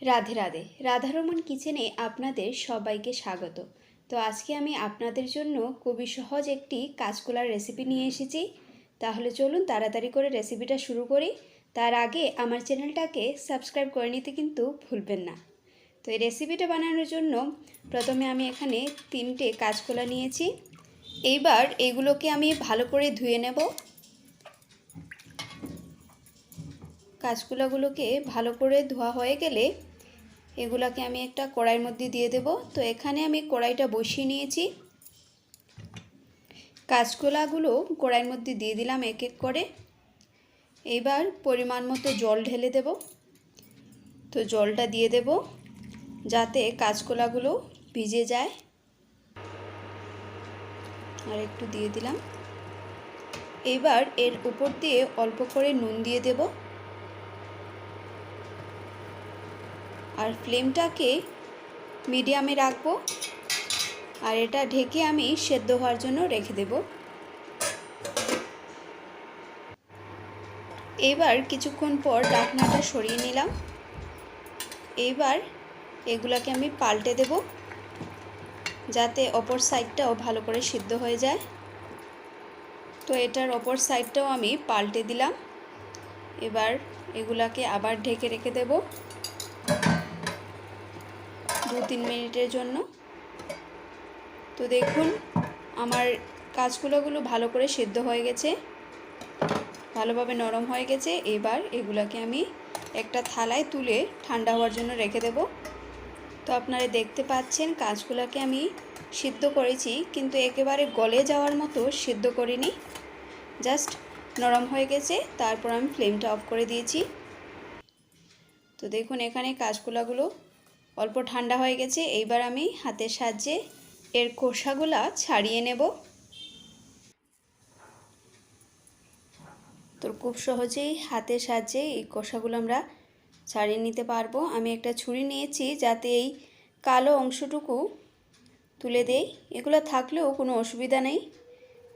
রাধে রাধে। রাধারমন কিচেনে আপনাদের সবাইকে স্বাগত। তো আজকে আমি আপনাদের জন্য খুবই সহজ একটি কাঁচকলার রেসিপি নিয়ে এসেছি। তাহলে চলুন তাড়াতাড়ি করে রেসিপিটা শুরু করি। তার আগে আমার চ্যানেলটাকে সাবস্ক্রাইব করে নিতে কিন্তু ভুলবেন না। তো এই রেসিপিটা বানানোর জন্য প্রথমে আমি এখানে 3টে কাঁচকলা নিয়েছি। এইবার এগুলোকে আমি ভালো করে ধুয়ে নেব। কাঁচকলাগুলোকে ভালো করে ধোয়া হয়ে গেলে এগুলাকে আমি একটা কড়াইয়ের মধ্যে দিয়ে দেব। তো এখানে আমি কড়াইটা বসিয়ে নিয়েছি। কাঁচকলাগুলো কড়াইয়ের মধ্যে দিয়ে দিলাম এক এক করে। এবার পরিমাণ মতো জল ঢেলে দেব। তো জলটা দিয়ে দেব যাতে কাঁচকলাগুলো ভিজে যায়। আর একটু দিয়ে দিলাম। এবার এর উপর দিয়ে অল্প করে নুন দিয়ে দেব। আর ফ্লেমটাকে মিডিয়ামে রাখবো। আর এটা ঢেকে আমি সেদ্ধ হওয়ার জন্য রেখে দেব। এবার কিছুক্ষণ পর ঢাকনাটা সরিয়ে নিলাম। এবার এগুলাকে আমি পাল্টে দেব যাতে অপর সাইডটাও ভালো করে সিদ্ধ হয়ে যায়। তো এটার অপর সাইডটাও আমি পাল্টে দিলাম। এবার এগুলাকে আবার ঢেকে রেখে দেব 2-3 মিনিটের জন্য। তো দেখুন আমার কাঁচকলাগুলো ভালো করে সিদ্ধ হয়ে গেছে, ভালোভাবে নরম হয়ে গেছে। এবার এগুলাকে আমি একটা থালায় তুলে ঠান্ডা হওয়ার জন্য রেখে দেব। তো আপনারা দেখতে পাচ্ছেন কাঁচকলাকে আমি সিদ্ধ করেছি, কিন্তু একেবারে গলে যাওয়ার মতো সিদ্ধ করিনি, জাস্ট নরম হয়ে গেছে। তারপর আমি ফ্লেমটা অফ করে দিয়েছি। তো দেখুন এখানে কাঁচকলাগুলো অল্প ঠান্ডা হয়ে গেছে। এইবার আমি হাতের সাহায্যে এর খোসাগুলা ছাড়িয়ে নেব। তো খুব সহজেই হাতের সাহায্যে এই খোসাগুলো আমরা ছাড়িয়ে নিতে পারবো। আমি একটা ছুরি নিয়েছি যাতে এই কালো অংশটুকু তুলে দেই। এগুলো থাকলেও কোনো অসুবিধা নেই,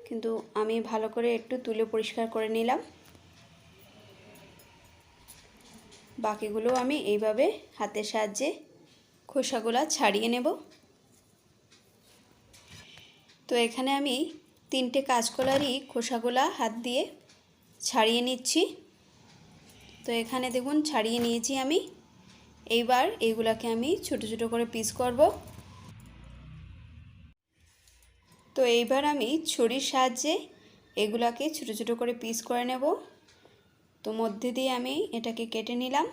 কিন্তু আমি ভালো করে একটু তুলে পরিষ্কার করে নিলাম। বাকিগুলো আমি এইভাবে হাতের সাহায্যে খোসাগুলা ছাড়িয়ে নেব। তো এখানে আমি 3টে কাঁচকলারই খোসাগুলা হাত দিয়ে ছাড়িয়ে নিচ্ছি। তো এখানে দেখুন ছাড়িয়ে নিয়েছি আমি। এইবার এইগুলাকে আমি ছোট ছোট করে পিস করব। তো এইবার আমি ছুরির সাহায্যে এগুলাকে ছোট ছোট করে পিস করে নেব। তো মধ্যে দিয়ে আমি এটাকে কেটে নিলাম।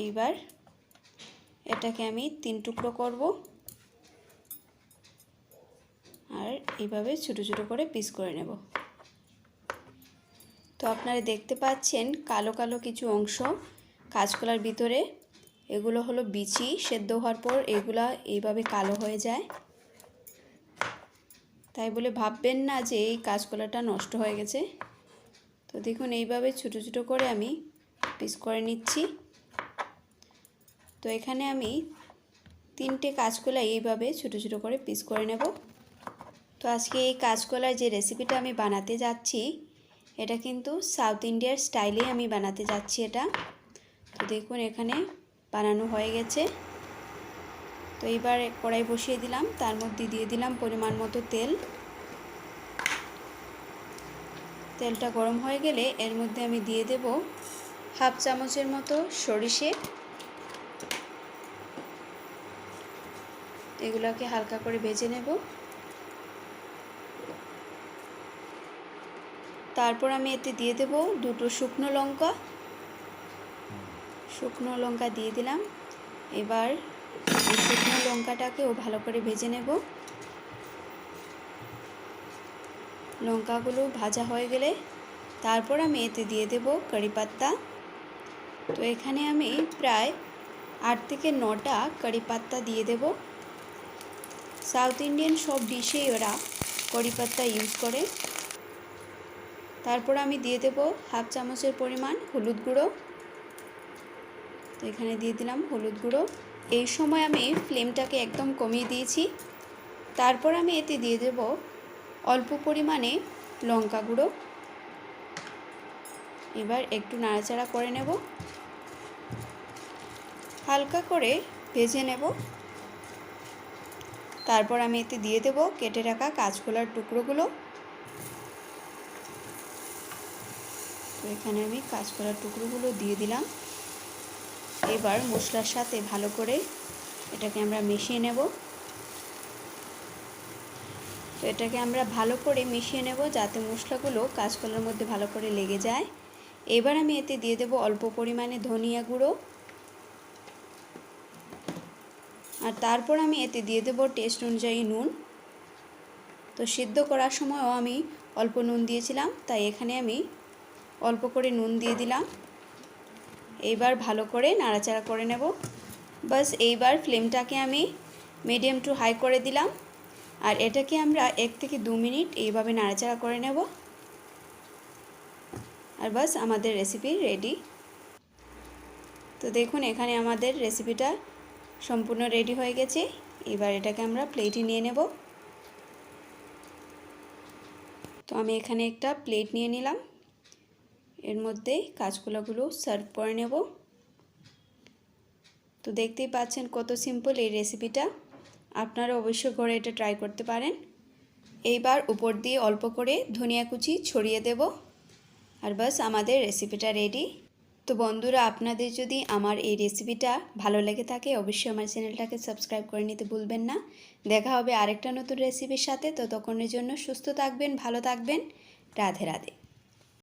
এইবার এটাকে আমি 3 টুকরো করব আর এইভাবে ছোট ছোট করে পিস করে নেব। তো আপনারা দেখতে পাচ্ছেন কালো কালো কিছু অংশ কাঁচকলার ভিতরে, এগুলো হলো বিচি। সেদ্ধ হওয়ার পর এগুলা এইভাবে কালো হয়ে যায়। তাই বলে ভাববেন না যে এই কাঁচকলাটা নষ্ট হয়ে গেছে। তো দেখুন এইভাবে ছোট ছোট করে আমি পিস করে নিচ্ছি। তো এখানে আমি 3টে কাঁচকলা এইভাবে ছোট ছোট করে পিস করে নেব। তো আজকে এই কাঁচকলার যে রেসিপিটা আমি বানাতে যাচ্ছি, এটা কিন্তু সাউথ ইন্ডিয়ার স্টাইলে আমি বানাতে যাচ্ছি এটা। তো দেখুন এখানে বানানো হয়ে গেছে। তো এইবার কড়াই বসিয়ে দিলাম, তার মধ্যে দিয়ে দিলাম পরিমাণ মতো তেল। তেলটা গরম হয়ে গেলে এর মধ্যে আমি দিয়ে দেব 1/2 চামচের মতো সরিষে। এগুলোকে হালকা করে ভেজে নেব। তারপর আমি এতে দিয়ে দেব 2টো শুকনো লঙ্কা। শুকনো লঙ্কা দিয়ে দিলাম। এবার এই শুকনো লঙ্কাটাকেও ভালো করে ভেজে নেব। লঙ্কাগুলো ভাজা হয়ে গেলে তারপর আমি এতে দিয়ে দেব কারি পাত্তা। তো এখানে আমি প্রায় 8 থেকে 9টা কারি পাত্তা দিয়ে দেব। সাউথ ইন্ডিয়ান সব ডিশেই ওরা কারি পাত্তা ইউজ করে। তারপর আমি দিয়ে দেব 1/2 চামচের পরিমাণ হলুদ গুঁড়ো। তো এখানে দিয়ে দিলাম হলুদ গুঁড়ো। এই সময় আমি ফ্লেমটাকে একদম কমিয়ে দিয়েছি। তারপর আমি এতে দিয়ে দেব অল্প পরিমাণে লঙ্কা গুঁড়ো। এবার একটু নাড়াচাড়া করে নেব। হালকা করে ভেজে নেব। তারপর আমি এতে দিয়ে দেব কেটে রাখা কাঁচকলার টুকরোগুলো। তো এখানে আমি কাঁচকলার টুকরোগুলো দিয়ে দিলাম। এবার মশলার সাথে ভালো করে এটাকে আমরা মিশিয়ে নেব। তো এটাকে আমরা ভালো করে মিশিয়ে নেব যাতে মশলাগুলো কাঁচকলার মধ্যে ভালো করে লেগে যায়। এবার আমি এতে দিয়ে দেব অল্প পরিমাণে ধনিয়া গুঁড়ো, আর তারপর আমি এতে দিয়ে দেব টেস্ট অনুযায়ী নুন। তো সিদ্ধ করার সময়ও আমি অল্প নুন দিয়েছিলাম, তাই এখানে আমি অল্প করে নুন দিয়ে দিলাম। এইবার ভালো করে নাড়াচাড়া করে নেব। বাস এইবার ফ্লেমটাকে আমি মিডিয়াম টু হাই করে দিলাম, আর এটাকে আমরা 1 থেকে 2 মিনিট এইভাবে নাড়াচাড়া করে নেব। আর বাস আমাদের রেসিপি রেডি। তো দেখুন এখানে আমাদের রেসিপিটা সম্পূর্ণ রেডি হয়ে গেছে। এবার এটাকে আমরা প্লেটে নিয়ে নেব। তো আমি এখানে একটা প্লেট নিয়ে নিলাম, এর মধ্যে কাঁচকলাগুলো সার্ভ করে নেব। তো দেখতেই পাচ্ছেন কত সিম্পল এই রেসিপিটা, আপনারা অবশ্যই ঘরে এটা ট্রাই করতে পারেন। এইবার উপর দিয়ে অল্প করে ধনিয়া কুচি ছড়িয়ে দেব, আর বাস আমাদের রেসিপিটা রেডি। তো বন্ধুরা, আপনাদের যদি আমার এই রেসিপিটা ভালো লেগে থাকে অবশ্যই আমার চ্যানেলটাকে সাবস্ক্রাইব করে নিতে ভুলবেন না। দেখা হবে আরেকটা নতুন রেসিপির সাথে। ততক্ষণের জন্য সুস্থ থাকবেন, ভালো থাকবেন। রাধে রাধে।